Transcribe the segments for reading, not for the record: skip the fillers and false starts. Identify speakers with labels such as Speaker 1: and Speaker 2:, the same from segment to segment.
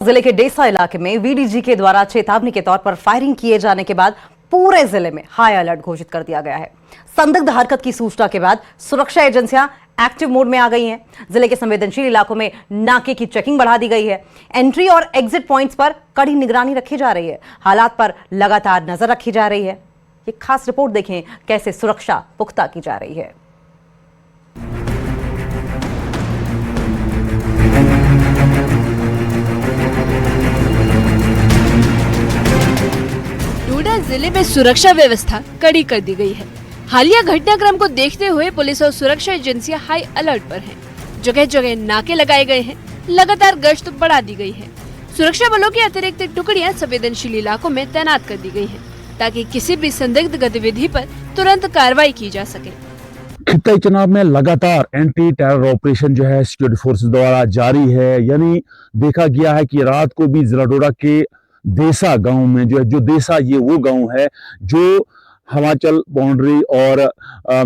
Speaker 1: जिले के डेसा इलाके में वीडीजी के द्वारा चेतावनी के तौर पर फायरिंग किए जाने के बाद पूरे जिले में हाई अलर्ट घोषित कर दिया गया है। संदिग्ध हरकत की सूचना के बाद सुरक्षा एजेंसियां एक्टिव मोड में आ गई हैं। जिले के संवेदनशील इलाकों में नाके की चेकिंग बढ़ा दी गई है। एंट्री और एग्जिट पॉइंट्स पर कड़ी निगरानी रखी जा रही है। हालात पर लगातार नजर रखी जा रही है। ये खास रिपोर्ट देखें, कैसे सुरक्षा पुख्ता की जा रही है।
Speaker 2: डोडा जिले में सुरक्षा व्यवस्था कड़ी कर दी गई है। हालिया घटनाक्रम को देखते हुए पुलिस और सुरक्षा एजेंसियां हाई अलर्ट पर हैं। जगह जगह नाके लगाए गए हैं। लगातार गश्त बढ़ा दी गई है। सुरक्षा बलों की अतिरिक्त टुकड़ियां संवेदनशील इलाकों में तैनात कर दी गई हैं, ताकि किसी भी संदिग्ध गतिविधि पर तुरंत कार्रवाई की जा सके।
Speaker 3: खित्ता चुनाव में लगातार एंटी टेरर ऑपरेशन जो है सिक्योरिटी फोर्सेस द्वारा जारी है। यानी देखा गया है कि रात को भी जिला डोडा के देसा गांव में जो देसा ये वो गांव है जो हिमाचल बाउंड्री और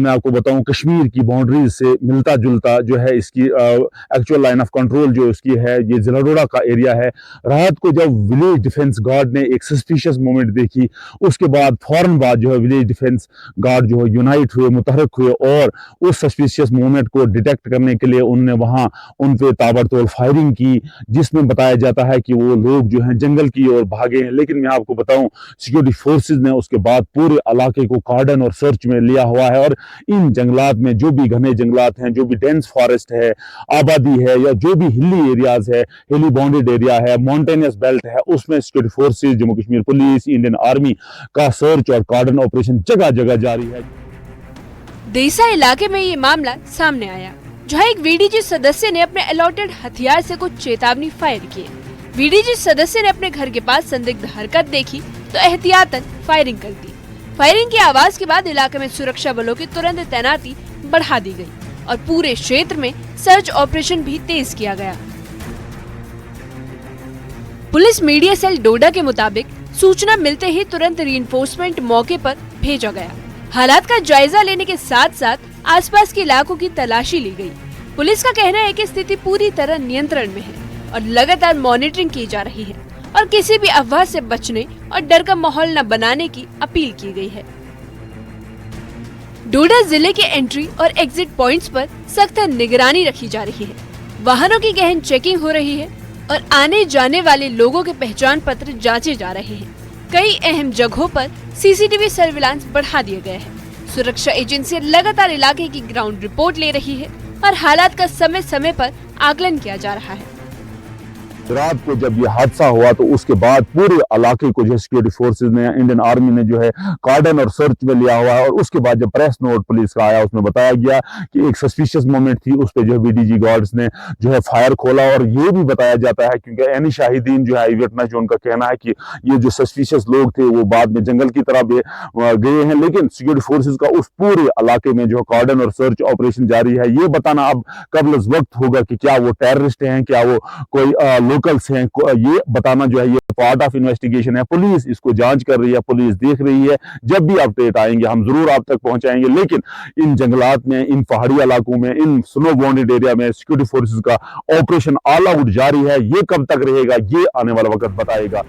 Speaker 3: मैं आपको बताऊं कश्मीर की बाउंड्री से मिलता जुलता जो है इसकी एक्चुअल लाइन ऑफ कंट्रोल जो इसकी है, ये जिला डोडा का एरिया है। रात को जब विलेज डिफेंस गार्ड ने एक सस्पिशियस मूवमेंट देखी, उसके बाद फौरन बाद जो है विलेज डिफेंस गार्ड जो है यूनाइट हुए, मुतहरक हुए और उस सस्पिशियस मूवमेंट को डिटेक्ट करने के लिए उनने वहां उन पे ताबड़तोड़ फायरिंग की, जिसमें बताया जाता है कि वो लोग जो है जंगल की ओर भागे हैं। लेकिन मैं आपको बताऊं सिक्योरिटी फोर्सेज ने उसके बाद पूरे इलाके को कार्डन और सर्च में लिया हुआ है और इन जंगलात में जो भी घने जंगलात हैं, जो भी डेंस फॉरेस्ट है, आबादी है या जो भी हिली एरियाज है, हिली बाउंडेड एरिया है, माउंटेनियस बेल्ट है, उसमें security forces, Jammu Kashmir police, Indian army का सर्च और कार्डन ऑपरेशन जगह जगह जारी है।
Speaker 2: देसा इलाके में ये मामला सामने आया, जहां एक वीडीजी सदस्य ने अपने अलॉटेड हथियार से कुछ चेतावनी फायर किए। वीडीजी सदस्य ने अपने घर के पास संदिग्ध हरकत देखी तो एहतियातन फायरिंग कर दी। फायरिंग की आवाज के बाद इलाके में सुरक्षा बलों की तुरंत तैनाती बढ़ा दी गई और पूरे क्षेत्र में सर्च ऑपरेशन भी तेज किया गया। पुलिस मीडिया सेल डोडा के मुताबिक सूचना मिलते ही तुरंत रीइंफोर्समेंट मौके पर भेजा गया। हालात का जायजा लेने के साथ साथ आसपास के इलाकों की तलाशी ली गई। पुलिस का कहना है कि स्थिति पूरी तरह नियंत्रण में है और लगातार मॉनिटरिंग की जा रही है और किसी भी अफवाह से बचने और डर का माहौल न बनाने की अपील की गई है। डोडा जिले के एंट्री और एग्जिट पॉइंट्स पर सख्त निगरानी रखी जा रही है। वाहनों की गहन चेकिंग हो रही है और आने जाने वाले लोगों के पहचान पत्र जांचे जा रहे हैं। कई अहम जगहों पर सीसीटीवी सर्विलांस बढ़ा दिए गए हैं। सुरक्षा एजेंसी लगातार इलाके की ग्राउंड रिपोर्ट ले रही है और हालात का समय समय पर आकलन किया जा रहा है।
Speaker 3: रात को जब ये हादसा हुआ तो उसके बाद पूरे इलाके को जो सिक्योरिटी फोर्सेज ने, इंडियन आर्मी ने जो है कार्डन और सर्च में लिया हुआ है। और उसके बाद जब प्रेस नोट पुलिस का आया उसमें बताया गया कि एक सस्पिशियस मोमेंट थी, उस पे जो है वीडीजी गार्ड्स ने जो है फायर खोला। और ये भी बताया जाता है क्योंकि एनी शाहिदीन जो है आई विटनेस जो उनका कहना है कि ये जो सस्पिशियस लोग थे वो बाद में जंगल की तरफ गए हैं। लेकिन सिक्योरिटी फोर्सेज का उस पूरे इलाके में जो कार्डन और सर्च ऑपरेशन जारी है। ये बताना अब कबल वक्त होगा कि क्या वो टेररिस्ट हैं, क्या वो कोई लोकल्स हैं, ये बताना जो है ये पार्ट ऑफ इन्वेस्टिगेशन है। पुलिस इसको जांच कर रही है, पुलिस देख रही है। जब भी अपडेट आएंगे हम जरूर आप तक पहुंचाएंगे। लेकिन इन जंगलात में, इन पहाड़ी इलाकों में, इन स्नो बाउंडेड एरिया में सिक्योरिटी फोर्सेस का ऑपरेशन ऑल आउट जारी है। ये कब तक रहेगा ये आने वाला वक्त बताएगा।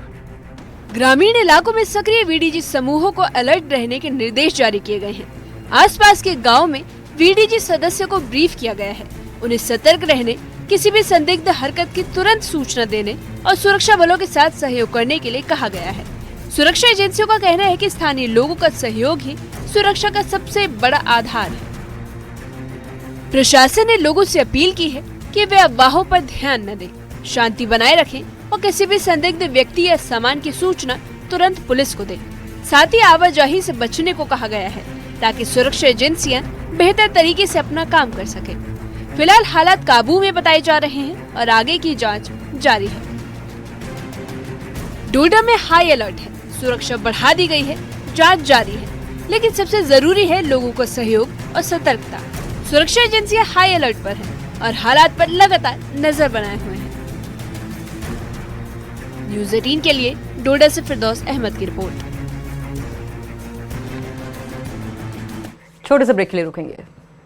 Speaker 2: ग्रामीण इलाकों में सक्रिय वीडीजी समूहों को अलर्ट रहने के निर्देश जारी किए गए हैं। आसपास के गाँव में वीडीजी सदस्यों को ब्रीफ किया गया है। उन्हें सतर्क रहने, किसी भी संदिग्ध हरकत की तुरंत सूचना देने और सुरक्षा बलों के साथ सहयोग करने के लिए कहा गया है। सुरक्षा एजेंसियों का कहना है कि स्थानीय लोगों का सहयोग ही सुरक्षा का सबसे बड़ा आधार है। प्रशासन ने लोगों से अपील की है कि वे अफवाहों पर ध्यान न दें, शांति बनाए रखें और किसी भी संदिग्ध व्यक्ति या सामान की सूचना तुरंत पुलिस को दें। साथ ही आवाजाही से बचने को कहा गया है ताकि सुरक्षा एजेंसियां बेहतर तरीके से अपना काम कर सके। फिलहाल हालात काबू में बताए जा रहे हैं और आगे की जांच जारी है। डोडा में हाई अलर्ट है, सुरक्षा बढ़ा दी गई है, जांच जारी है। लेकिन सबसे जरूरी है लोगों का सहयोग और सतर्कता। सुरक्षा एजेंसियां हाई अलर्ट पर हैं और हालात पर लगातार नजर बनाए हुए हैं। न्यूज़ 18 के लिए डोडा से फिरदौस अहमद की रिपोर्ट।
Speaker 1: छोटे से ब्रेक के लिए रुकेंगे।